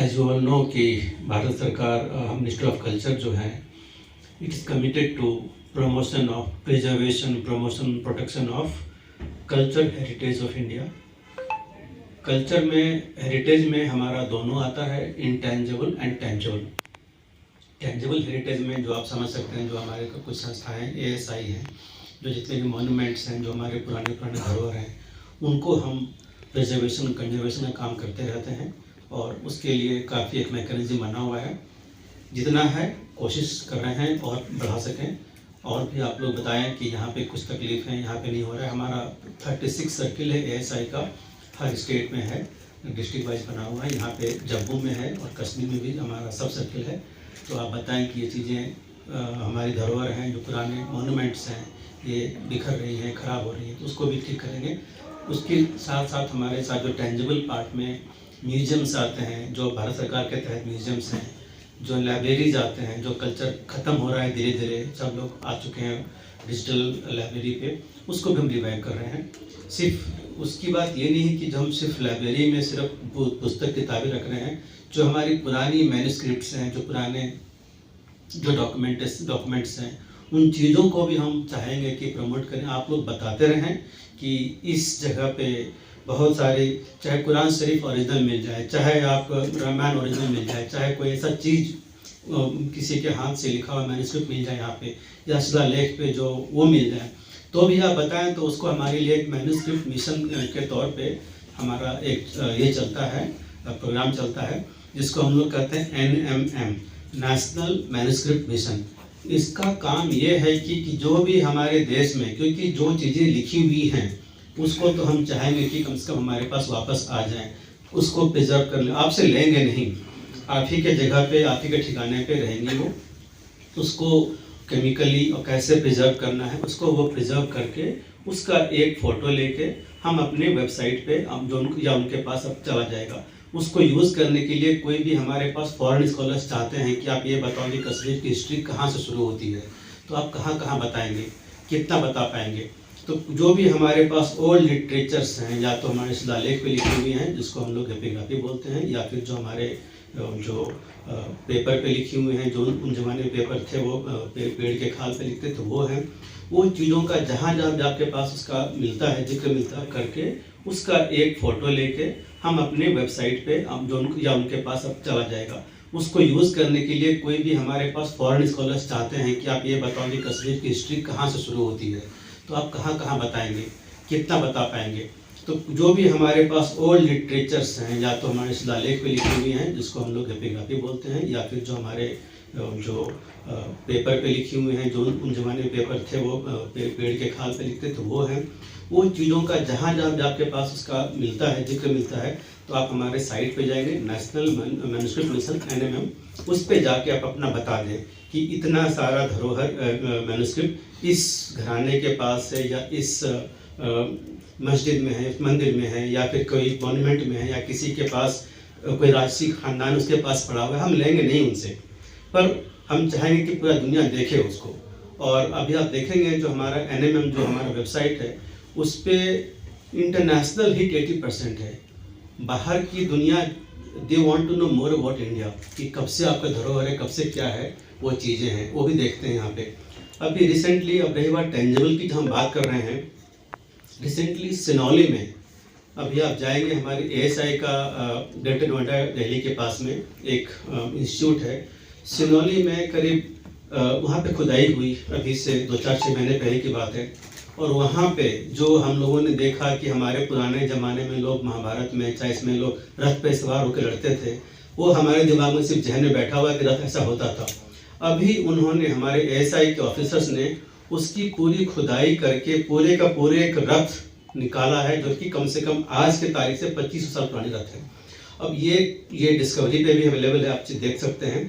As you all know कि भारत सरकार ministry of culture जो है it is committed to promotion of preservation promotion protection of culture heritage of India. Culture में heritage में हमारा दोनों आता है, intangible and tangible. Tangible heritage में जो आप समझ सकते हैं, जो हमारे कुछ संस्थाएं ASI हैं, जो जितने भी मॉन्यूमेंट्स हैं, जो हमारे पुराने धरोहर हैं, उनको हम प्रिजर्वेशन कंजर्वेशन का काम करते रहते हैं और उसके लिए काफ़ी एक मैकेनिज्म बना हुआ है। जितना है कोशिश कर रहे हैं और बढ़ा सकें। और भी आप लोग बताएं कि यहाँ पे कुछ तकलीफ है, यहाँ पे नहीं हो रहा है। हमारा 36 सर्किल है ASI का, हर स्टेट में है, डिस्ट्रिक्ट वाइज बना हुआ है। यहाँ पे जम्मू में है और कश्मीर में भी हमारा सब सर्किल है। तो आप बताएं कि ये चीज़ें हमारी धरोहर हैं, जो पुराने मॉन्यूमेंट्स हैं, ये बिखर रही हैं, ख़राब हो रही हैं, तो उसको भी ठीक करेंगे। उसके साथ साथ हमारे साथ जो टेंजिबल पार्ट में म्यूजियम्स आते हैं, जो भारत सरकार के तहत म्यूजियम्स हैं, जो लाइब्रेरीज आते हैं, जो कल्चर ख़त्म हो रहा है धीरे धीरे, सब लोग आ चुके हैं डिजिटल लाइब्रेरी पे, उसको भी हम रिवाइव कर रहे हैं। सिर्फ उसकी बात ये नहीं कि जो हम सिर्फ लाइब्रेरी में सिर्फ पुस्तक किताबें रख रहे हैं, जो हमारी पुरानी मैन्युस्क्रिप्ट्स हैं, जो पुराने जो डॉक्यूमेंट्स हैं, उन चीज़ों को भी हम चाहेंगे कि प्रमोट करें। आप लोग बताते रहें कि इस जगह पे बहुत सारी, चाहे कुरान शरीफ ओरिजिनल मिल जाए, चाहे आप रामायण ओरिजिनल मिल जाए, चाहे कोई ऐसा चीज़ किसी के हाथ से लिखा हुआ मैन्युस्क्रिप्ट मिल जाए यहाँ पे, या शिलालेख पे जो वो मिल जाए, तो भी आप बताएं। तो उसको हमारे लिए एक मैन्युस्क्रिप्ट मिशन के तौर पे हमारा एक ये चलता है, प्रोग्राम चलता है, जिसको हम लोग कहते हैं NMM, नेशनल मैन्युस्क्रिप्ट मिशन। इसका काम ये है कि जो भी हमारे देश में, क्योंकि जो चीज़ें लिखी हुई हैं उसको तो हम चाहेंगे कि कम से कम हमारे पास वापस आ जाएं, उसको प्रिजर्व कर लें। आपसे लेंगे नहीं, आप ही के जगह पे, आप ही के ठिकाने पे रहेंगी वो। उसको केमिकली और कैसे प्रिजर्व करना है, उसको वो प्रिजर्व करके उसका एक फ़ोटो लेके हम अपने वेबसाइट पे जो या उनके पास अब चला जाएगा। उसको यूज़ करने के लिए कोई भी हमारे पास फॉरेन स्कॉलर्स चाहते हैं कि आप ये बताओ कि कश्मीर की हिस्ट्री कहाँ से शुरू होती है, तो आप कहाँ कहाँ बताएंगे, कितना बता पाएंगे। तो जो भी हमारे पास ओल्ड लिटरेचर्स हैं, या तो हमारे शिलालेख पे लिखी हुई हैं, जिसको हम लोग एपिग्राफी बोलते हैं, या फिर जो हमारे जो पेपर पे लिखी हुई हैं, जो उन ज़माने में पेपर थे, वो पेड़ के खाल पे लिखते थे, वो हैं। वो चीज़ों का जहाँ जहाँ भी आपके पास उसका मिलता है, जिक्र मिलता है, करके उसका एक फ़ोटो लेके हम अपने वेबसाइट पे जो या उनके पास अब चला जाएगा। उसको यूज़ करने के लिए कोई भी हमारे पास फॉरेन स्कॉलर्स चाहते हैं कि आप ये बताओ कि कश्मीर की हिस्ट्री कहाँ से शुरू होती है, तो आप कहाँ कहाँ बताएंगे, कितना बता पाएंगे। तो जो भी हमारे पास ओल्ड लिटरेचर्स हैं, या तो हमारे शिलालेख पे लिखी हुई हैं, जिसको हम लोग एपिग्राफी बोलते हैं, या फिर जो हमारे जो पेपर पे लिखी हुई हैं, जो उन ज़माने में पेपर थे, वो पेड़ के खाल पे लिखते थे, वो हैं। वो चीज़ों का जहाँ जहाँ भी आपके पास उसका मिलता है, जिक्र मिलता है, तो आप हमारे साइट पे जाएंगे, नेशनल मैन्युस्क्रिप्ट मिशन NMM, उस पे जाके आप अपना बता दें कि इतना सारा धरोहर मैन्युस्क्रिप्ट इस घराने के पास है, या इस मस्जिद में है, मंदिर में है, या फिर कोई मॉन्यूमेंट में है, या किसी के पास कोई राजसी खानदान उसके पास पड़ा हुआ है। हम लेंगे नहीं उनसे, पर हम चाहेंगे कि पूरा दुनिया देखे उसको। और अभी आप देखेंगे जो हमारा NMM जो हमारा वेबसाइट है, उस पर इंटरनेशनल हिट 80% है। बाहर की दुनिया they want to know more about India, कि कब से आपका धरोहर है, कब से क्या है, वो चीज़ें हैं, वो भी देखते हैं यहाँ पे। अभी रिसेंटली, अब रही बात टेंजिबल की, जो हम बात कर रहे हैं, रिसेंटली सिनौली में, अभी आप जाएंगे, हमारी ASI का ग्रेटर नोएडा दिल्ली के पास में एक इंस्टीट्यूट है, सिनौली में करीब वहाँ पे खुदाई हुई, अभी से 2-4-6 महीने पहले की बात है। और वहाँ पे जो हम लोगों ने देखा कि हमारे पुराने ज़माने में लोग महाभारत में, चाहे इसमें लोग रथ पे सवार होकर लड़ते थे, वो हमारे दिमाग में सिर्फ जहन में बैठा हुआ कि रथ ऐसा होता था। अभी उन्होंने, हमारे ASI के ऑफिसर्स ने उसकी पूरी खुदाई करके पूरे का पूरे एक रथ निकाला है, जो कि कम से कम आज के तारीख से 25 साल पुरानी रथ है। अब ये डिस्कवरी पे भी अवेलेबल है, आप देख सकते हैं,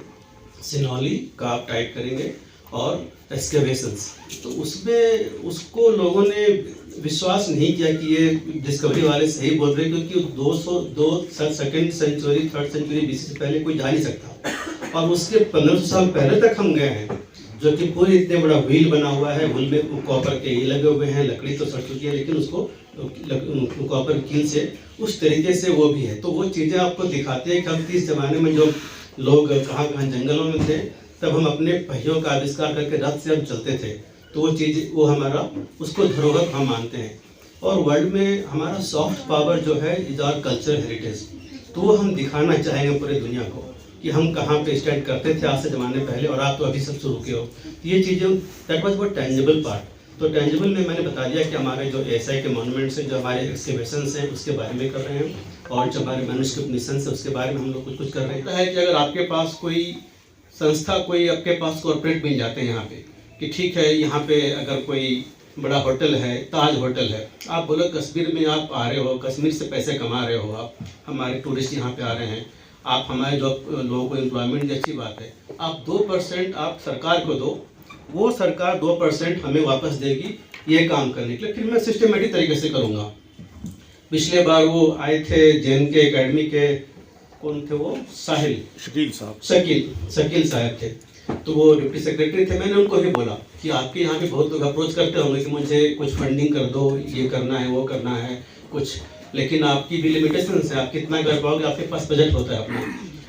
सिनौली का आप टाइप करेंगे और एक्सकेवेशंस, तो उसमें उसको लोगों ने विश्वास नहीं किया कि ये डिस्कवरी वाले सही बोल रहे, क्योंकि 202 second century, 3rd century BC से पहले कोई जा नहीं सकता। और उसके 1500 साल पहले तक हम गए हैं, जो कि पूरी इतने बड़ा व्हील बना हुआ है, व्हील में कॉपर के ये लगे हुए हैं, लकड़ी तो सड़ चुकी है, लेकिन उसको कॉपर कील से, उस तरीके से वो भी है। तो वो चीज़ें आपको दिखाते हैं कि हम किस ज़माने में जो लोग कहाँ कहाँ जंगलों में थे, तब हम अपने पहियों का आविष्कार करके रथ से हम चलते थे। तो वो चीज़, वो हमारा उसको धरोहर हम मानते हैं। और वर्ल्ड में हमारा सॉफ्ट पावर जो है इज आवर कल्चर हेरिटेज। तो वो हम दिखाना चाहेंगे पूरे दुनिया को कि हम कहाँ पे स्टैंड करते थे आज से ज़माने पहले, और आप तो अभी सब शुरू के हो। तो ये चीज़ें, दैट वाज वो टेंजिबल पार्ट। तो टेंजिबल में मैंने बता दिया कि हमारे जो एएसआई के मॉन्यूमेंट्स हैं, जो हमारे एक्सकेवेशंस हैं, उसके बारे में कर रहे हैं, और जो हमारे मैन्युस्क्रिप्ट मिशंस है उसके बारे में हम लोग कुछ कुछ कर रहे हैं। है कि अगर आपके पास कोई संस्था, कोई आपके पास कॉर्पोरेट मिल जाते हैं यहाँ पे, कि ठीक है यहाँ पे अगर कोई बड़ा होटल है, ताज होटल है, आप बोलो कश्मीर में आप आ रहे हो, कश्मीर से पैसे कमा रहे हो, आप हमारे टूरिस्ट यहाँ पे आ रहे हैं, आप हमारे जो लोगों को एम्प्लॉयमेंट की अच्छी बात है, आप 2% आप सरकार को दो, वो सरकार 2% हमें वापस देगी ये काम करने के लिए। फिर मैं सिस्टमेटिक तरीके से करूँगा। पिछले बार वो आए थे JNK एकेडमी के, कौन थे वो, साहिल, शकील साहब थे। तो वो डिप्टी सेक्रेटरी थे। मैंने उनको ही बोला कि आपके यहाँ पे बहुत लोग अप्रोच करते होंगे कि मुझे कुछ फंडिंग कर दो, ये करना है, वो करना है कुछ, लेकिन आपकी भी लिमिटेशंस है, आप कितना कर पाओगे, आपके पास बजट होता है अपना।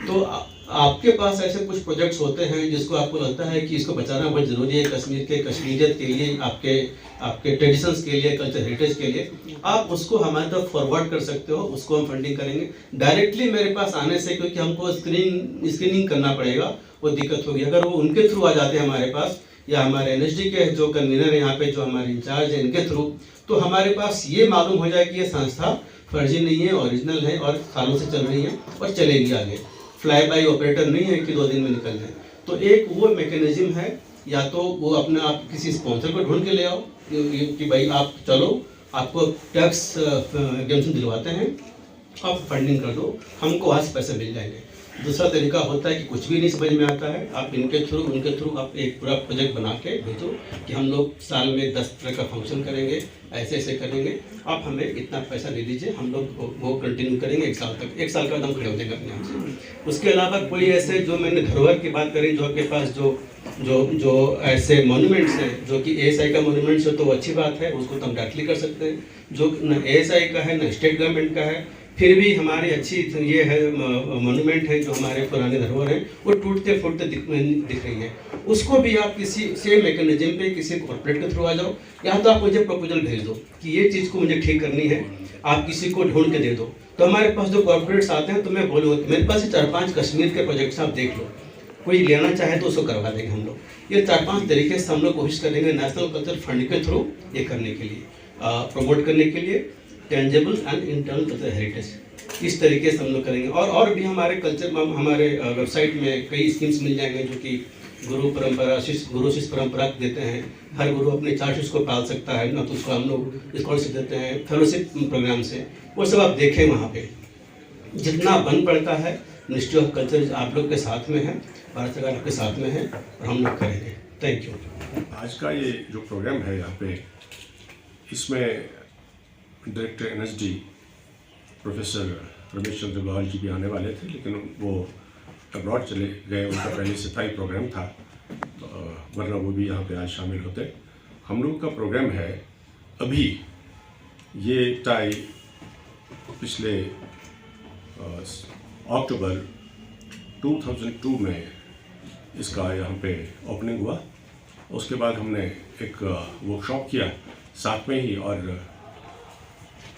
तो आपके पास ऐसे कुछ प्रोजेक्ट्स होते हैं जिसको आपको लगता है कि इसको बचाना बहुत ज़रूरी है कश्मीर के, कश्मीरियत के लिए, आपके ट्रेडिशंस के लिए, कल्चर हेरिटेज के लिए, आप उसको हमारे तरफ फॉरवर्ड कर सकते हो, उसको हम फंडिंग करेंगे। डायरेक्टली मेरे पास आने से, क्योंकि हमको स्क्रीनिंग करना पड़ेगा, वो दिक्कत होगी। अगर वो उनके थ्रू आ जाते हैं हमारे पास, या हमारे NSD के जो कन्वीनर है यहाँ पे, जो हमारे इंचार्ज है, इनके थ्रू, तो हमारे पास ये मालूम हो जाए कि ये संस्था फर्जी नहीं है, ओरिजिनल है, और सालों से चल रही है और चलेगी आगे। फ्लाई बाई ऑपरेटर नहीं है कि 2 दिन में निकल जाए। तो एक वो मैकेनिज्म है, या तो वो अपने आप किसी स्पॉन्सर को ढूंढ के ले आओ कि भाई आप चलो, आपको टैक्स एग्जेम्पशन दिलवाते हैं, आप फंडिंग कर दो, हमको आज पैसे मिल जाएंगे। दूसरा तरीका होता है कि कुछ भी नहीं समझ में आता है, आप उनके थ्रू आप एक पूरा प्रोजेक्ट बना के भेजो कि हम लोग साल में 10 तरह का फंक्शन करेंगे, ऐसे ऐसे करेंगे, आप हमें इतना पैसा दे दीजिए, हम लोग वो कंटिन्यू करेंगे 1 साल तक। 1 साल का हम खड़े हो जाएंगे अपने आप से। उसके अलावा कोई ऐसे, जो मैंने धरोहर की बात करी, जो आपके पास जो ऐसे मॉन्यूमेंट्स हैं, जो कि ASI का मॉन्यूमेंट्स है, तो वो अच्छी बात है, उसको तो हम डायरेक्टली कर सकते हैं। जो न ASI का है, न स्टेट गवर्नमेंट का है, फिर भी हमारी अच्छी ये है मॉन्यूमेंट है, जो हमारे पुराने धरोहर हैं, वो टूटते फूटते दिख रही है। उसको भी आप किसी सेम मैकेनिज्म पे, किसी कॉर्पोरेट के थ्रू आ जाओ, या तो आप मुझे प्रपोजल भेज दो कि ये चीज़ को मुझे ठीक करनी है, आप किसी को ढूंढ के दे दो। तो हमारे पास जो कॉर्पोरेट्स आते हैं, तो मैं बोलूँगा मेरे पास 4-5 कश्मीर के प्रोजेक्ट्स आप देख लो, कोई लेना चाहे तो उसको करवा देंगे हम लोग। ये 4-5 तरीके से हम लोग कोशिश करेंगे नेशनल कल्चर फंड के थ्रू ये करने के लिए, प्रमोट करने के लिए, tangible and internal culture heritage, इस तरीके से हम लोग करेंगे। और भी हमारे कल्चर में, हमारे वेबसाइट में कई स्कीम्स मिल जाएंगे, जो कि गुरु शिष्य परंपरा देते हैं। हर गुरु अपने 4 शिष्य को पाल सकता है ना, तो उसको हम लोग स्कॉलरशिप देते हैं फेलोशिप प्रोग्राम से। वो सब आप देखें, वहाँ पे जितना बन पड़ता है, मिनिस्ट्री ऑफ कल्चर आप लोग के साथ में है, भारत सरकार आपके साथ में है, और हम लोग करेंगे। Thank you. आज का ये जो प्रोग्राम है यहाँ पे, इसमें director NSD professor Ramesh Chandra गौहल जी भी आने वाले थे, लेकिन वो अब्रॉड चले गए, उनका पहले से था ही प्रोग्राम था, वरना वो भी यहाँ पे आज शामिल होते। हम लोग का प्रोग्राम है अभी, ये टाई पिछले अक्टूबर 2002 में इसका यहाँ पे ओपनिंग हुआ। उसके बाद हमने एक वर्कशॉप किया साथ में ही, और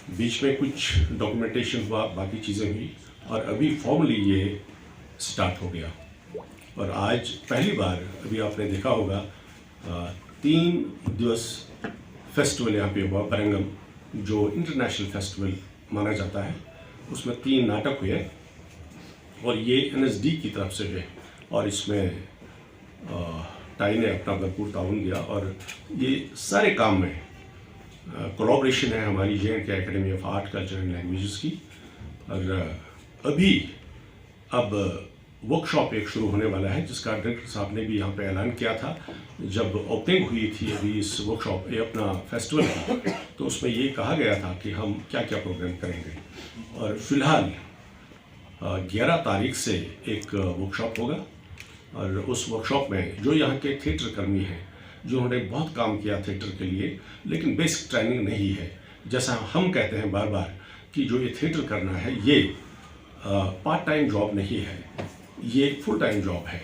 बीच में कुछ डॉक्यूमेंटेशन हुआ, बाकी चीज़ें हुई, और अभी फॉर्मली ये स्टार्ट हो गया। और आज पहली बार, अभी आपने देखा होगा, 3 दिवस फेस्टिवल यहाँ पे हुआ, बरंगम, जो इंटरनेशनल फेस्टिवल माना जाता है। उसमें 3 नाटक हुए, और ये NSD की तरफ से हुए, और इसमें टाई ने अपना भरपूर ताउन दिया, और ये सारे काम में कोलैबोरेशन है हमारी JNK academy of art, culture and languages की। और अभी अब वर्कशॉप एक शुरू होने वाला है, जिसका डायरेक्टर साहब ने भी यहाँ पे ऐलान किया था जब ओपनिंग हुई थी अभी इस वर्कशॉप, ये अपना फेस्टिवल की, तो उसमें ये कहा गया था कि हम क्या क्या प्रोग्राम करेंगे। और फिलहाल 11 तारीख से एक वर्कशॉप होगा, और उस वर्कशॉप में जो यहाँ के थिएटर कर्मी हैं, जिन्होंने बहुत काम किया थिएटर के लिए, लेकिन बेसिक ट्रेनिंग नहीं है, जैसा हम कहते हैं बार बार कि जो ये थिएटर करना है ये पार्ट टाइम जॉब नहीं है, ये फुल टाइम जॉब है।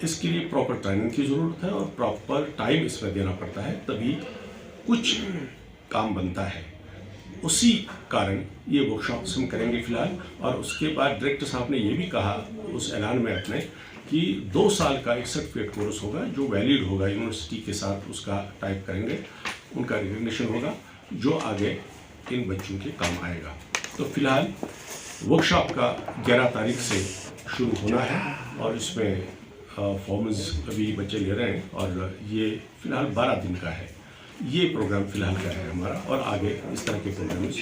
इसके लिए प्रॉपर ट्रेनिंग की ज़रूरत है और प्रॉपर टाइम इसमें देना पड़ता है, तभी कुछ काम बनता है। उसी कारण ये वर्कशॉप्स हम करेंगे फिलहाल। और उसके बाद डायरेक्टर साहब ने ये भी कहा उस ऐलान में अपने कि 2 साल का एक सर्टिफिकेट कोर्स होगा जो वैलिड होगा, यूनिवर्सिटी के साथ उसका टाइप करेंगे, उनका रिकग्निशन होगा जो आगे इन बच्चों के काम आएगा। तो फिलहाल वर्कशॉप का 11 तारीख से शुरू होना है और इसमें फॉर्म्स अभी बच्चे ले रहे हैं और ये फिलहाल 12 दिन का है। ये प्रोग्राम फिलहाल का है हमारा और आगे इस तरह के प्रोग्राम्स